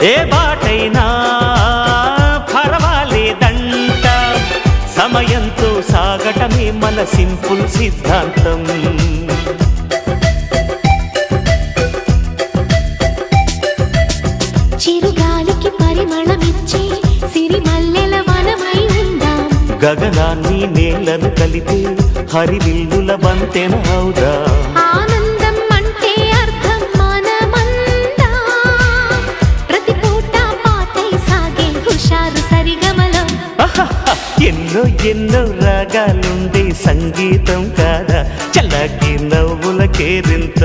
ఏ బాటైనా పర్వాలేదంట, సమయంతో సాగటమే మన సింపుల్ సిద్ధాంతం. చిరుగాలికి పరిమళమిచ్చే సిరిమల్లెల వనమై ఉందాం, గగనాన్ని నేలను కలిపే హరివిల్లుల బంతెన అవుదాం. ఆనందం అంటే అర్థం మనమందా, ప్రతి పూట పాతై సాగే హుషారు సరిగమలో. ఎన్నో ఎన్నో రాగాలుండే సంగీతం కాదా, చల్లకి నవ్వుల కేరింత.